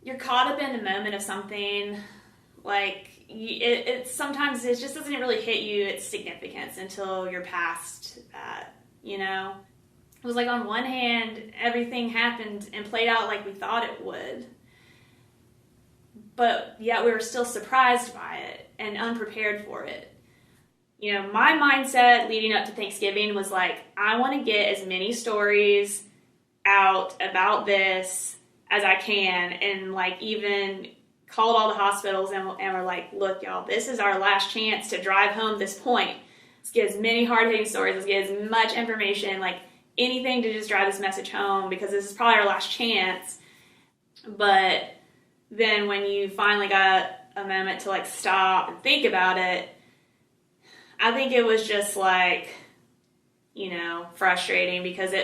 you're caught up in the moment of something, like, sometimes it just doesn't really hit you its significance until you're past that, you know? It was like, on one hand, everything happened and played out like we thought it would, but yet we were still surprised by it and unprepared for it. You know, my mindset leading up to Thanksgiving was like, I want to get as many stories out about this as I can, and like even called all the hospitals and were like, look, y'all, this is our last chance to drive home this point. Let's get as many hard-hitting stories, let's get as much information, like anything to just drive this message home, because this is probably our last chance. But then when you finally got a moment to like stop and think about it, I think it was just like, you know, frustrating because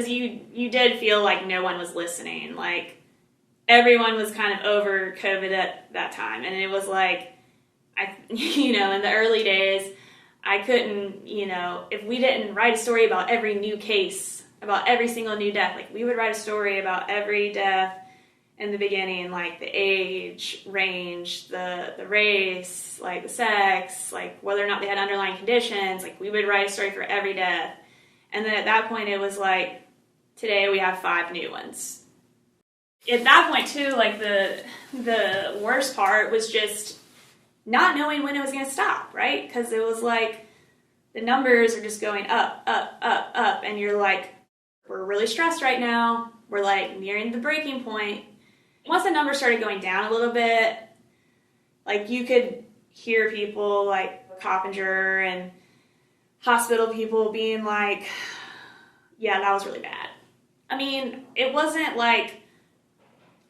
you did feel like no one was listening. Like everyone was kind of over COVID at that time. And it was like, you know, in the early days, I couldn't, you know, if we didn't write a story about every new case, about every single new death, like we would write a story about every death in the beginning, like the age range, the race, like the sex, like whether or not they had underlying conditions, like we would write a story for every death. And then at that point it was like, today we have 5 new ones. At that point too, like the worst part was just not knowing when it was going to stop, right? Because it was like the numbers are just going up, up, up, up, and you're like, we're really stressed right now. We're like nearing the breaking point. Once the numbers started going down a little bit, like you could hear people like Coppinger and hospital people being like, yeah, that was really bad. I mean, it wasn't like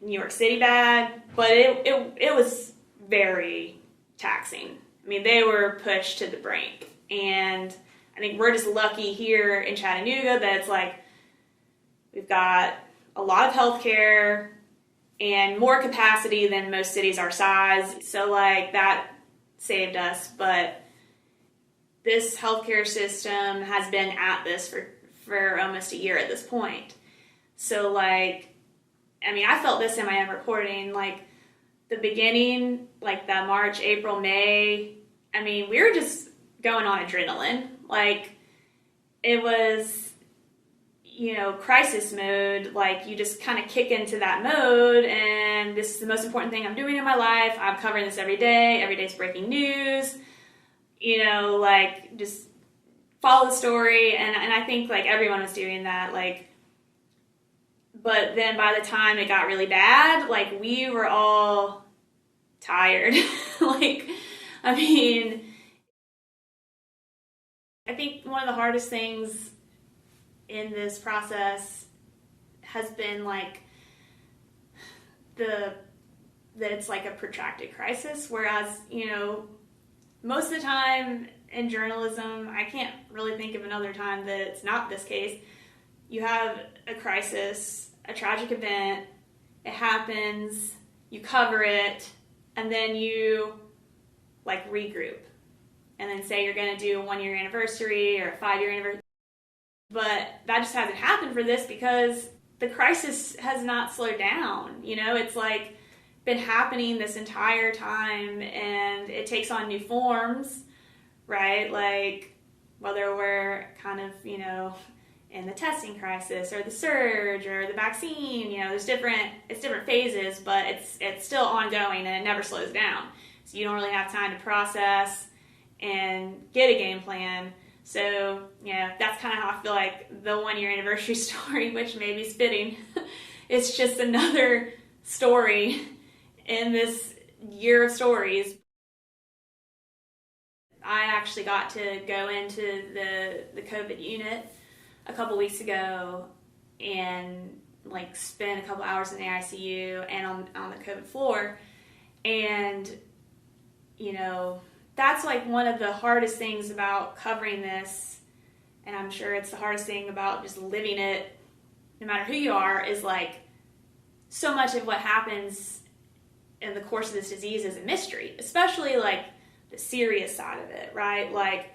New York City bad, but it was very taxing. I mean, they were pushed to the brink. And I think we're just lucky here in Chattanooga that it's like we've got a lot of healthcare and more capacity than most cities our size. So like that saved us. But this healthcare system has been at this for almost a year at this point. So like, I mean, I felt this in my own reporting, like the beginning, like that March, April, May, I mean, we were just going on adrenaline. Like it was, you know, crisis mode. Like you just kind of kick into that mode, and this is the most important thing I'm doing in my life. I'm covering this every day. Every day's breaking news. You know, like just follow the story. And I think like everyone was doing that. Like, but then by the time it got really bad, like we were all tired. Like, I mean, I think one of the hardest things in this process has been like that it's like a protracted crisis, whereas, you know, most of the time in journalism, I can't really think of another time that it's not this case. You have a crisis, a tragic event, it happens, you cover it, and then you like regroup and then say you're going to do a 1-year anniversary or a 5-year anniversary. But that just hasn't happened for this because the crisis has not slowed down. You know, it's like been happening this entire time, and it takes on new forms, right? Like whether we're kind of, you know, in the testing crisis or the surge or the vaccine, you know, it's different phases, but it's still ongoing and it never slows down. So you don't really have time to process and get a game plan. So, yeah, that's kind of how I feel like the 1-year anniversary story, which may be fitting, it's just another story in this year of stories. I actually got to go into the COVID unit a couple weeks ago and like spend a couple hours in the ICU and on the COVID floor. And, you know, that's like one of the hardest things about covering this, and I'm sure it's the hardest thing about just living it, no matter who you are, is like so much of what happens in the course of this disease is a mystery, especially like the serious side of it, right? Like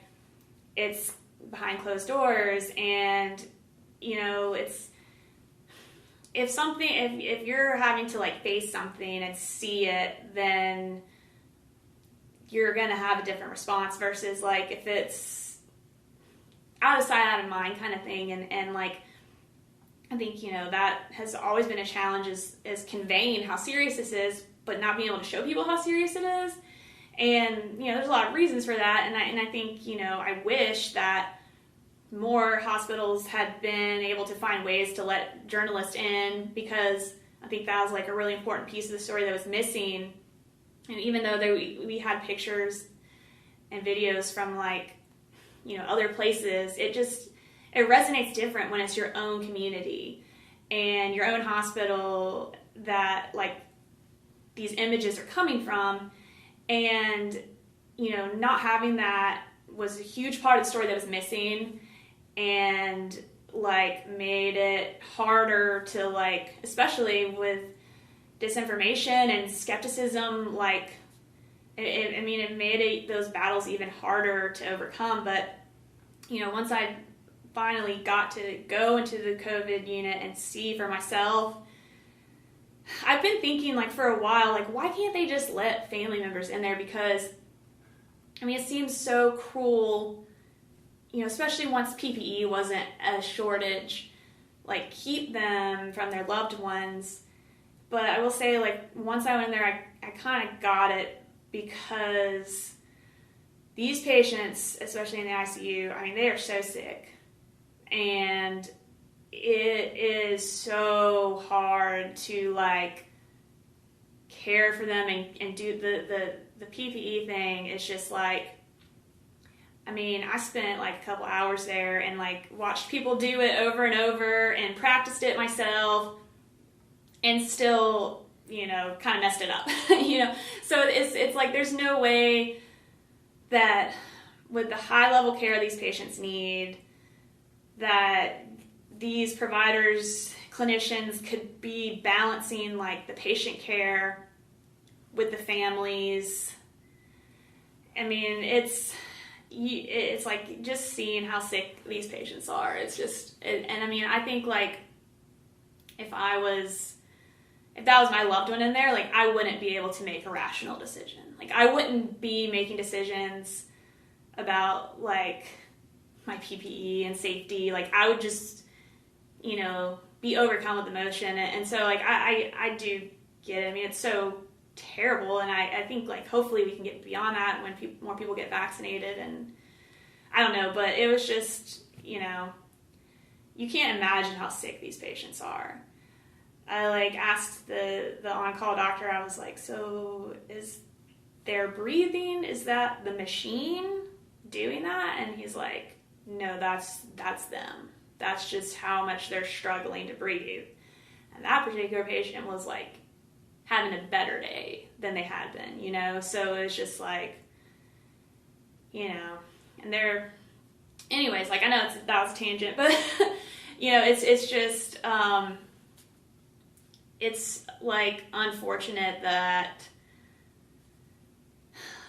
it's behind closed doors, and you know, it's if you're having to like face something and see it, then you're going to have a different response versus like if it's out of sight, out of mind kind of thing. And like, I think, that has always been a challenge is conveying how serious this is, but not being able to show people how serious it is. And, there's a lot of reasons for that. And I think, I wish that more hospitals had been able to find ways to let journalists in, because I think that was like a really important piece of the story that was missing. And even though we had pictures and videos from like, other places, it resonates different when it's your own community and your own hospital that like these images are coming from. And, not having that was a huge part of the story that was missing, and like made it harder to like, especially with disinformation and skepticism, like it made those battles even harder to overcome. But once I finally got to go into the COVID unit and see for myself, I've been thinking like for a while, like why can't they just let family members in there? Because it seems so cruel, especially once PPE wasn't a shortage, like keep them from their loved ones. But I will say, like, once I went in there, I kind of got it, because these patients, especially in the ICU, they are so sick. And it is so hard to, like, care for them and do the PPE thing. It's just, like, I spent, like, a couple hours there and, like, watched people do it over and over and practiced it myself. And still, kind of messed it up, So it's like there's no way that with the high level care these patients need, that these providers, clinicians could be balancing like the patient care with the families. It's like just seeing how sick these patients are. It's just, I think like if that was my loved one in there, like I wouldn't be able to make a rational decision. Like I wouldn't be making decisions about like my PPE and safety. Like I would just, be overcome with emotion. And so like I do get it. It's so terrible. And I think like hopefully we can get beyond that when more people get vaccinated. And I don't know, but it was just, you can't imagine how sick these patients are. I like asked the on-call doctor, I was like, so is their breathing, is that the machine doing that? And he's like, no, that's them. That's just how much they're struggling to breathe. And that particular patient was like having a better day than they had been, So it was just like, and they're, anyways, like I know that was a tangent, but it's just, it's like unfortunate that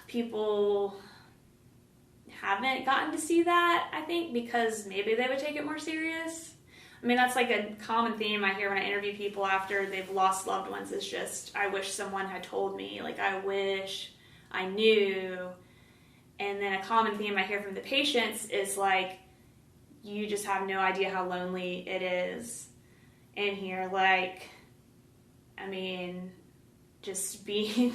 people haven't gotten to see that, I think, because maybe they would take it more serious. That's like a common theme I hear when I interview people after they've lost loved ones, is just, I wish someone had told me, like, I wish I knew. And then a common theme I hear from the patients is like, you just have no idea how lonely it is in here. Like, just being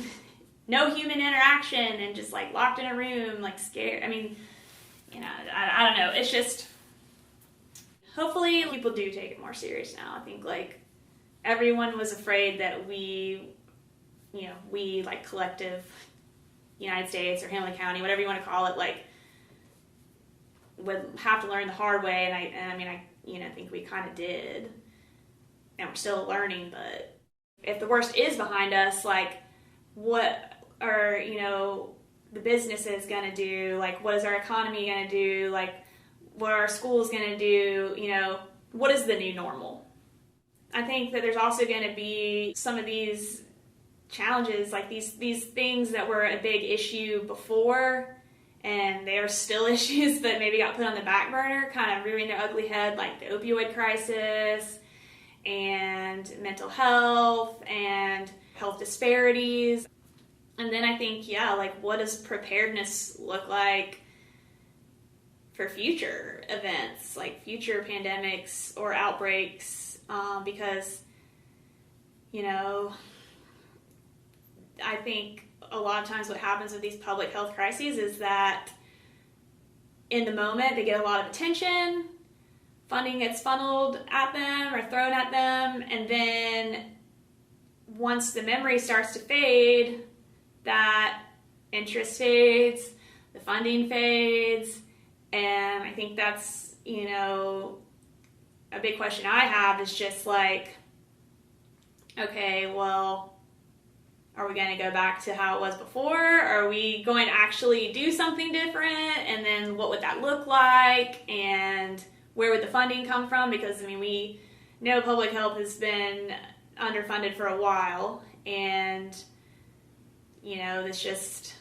no human interaction and just like locked in a room, like scared. I don't know. It's just, hopefully people do take it more serious now. I think like everyone was afraid that we like collective United States or Hamilton County, whatever you want to call it, like would have to learn the hard way. And I think we kind of did, and we're still learning. But if the worst is behind us, like what are, the businesses going to do? Like what is our economy going to do? Like what are our schools going to do? What is the new normal? I think that there's also going to be some of these challenges, like these things that were a big issue before, and they are still issues, but maybe got put on the back burner, kind of rearing their ugly head, like the opioid crisis and mental health and health disparities. And then I think, like, what does preparedness look like for future events, like future pandemics or outbreaks? Because, I think a lot of times what happens with these public health crises is that in the moment they get a lot of attention, funding gets funneled at them or thrown at them, and then once the memory starts to fade, that interest fades, the funding fades, and I think that's, a big question I have is just like, okay, well, are we going to go back to how it was before? Are we going to actually do something different? And then what would that look like? And where would the funding come from? Because, we know public health has been underfunded for a while. And, it's just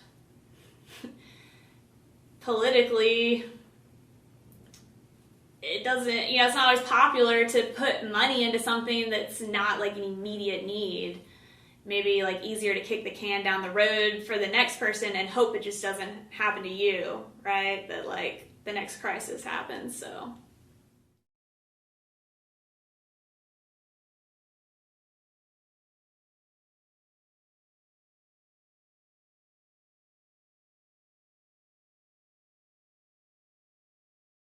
politically, it doesn't, it's not always popular to put money into something that's not like an immediate need. Maybe like easier to kick the can down the road for the next person and hope it just doesn't happen to you, right? That like the next crisis happens. So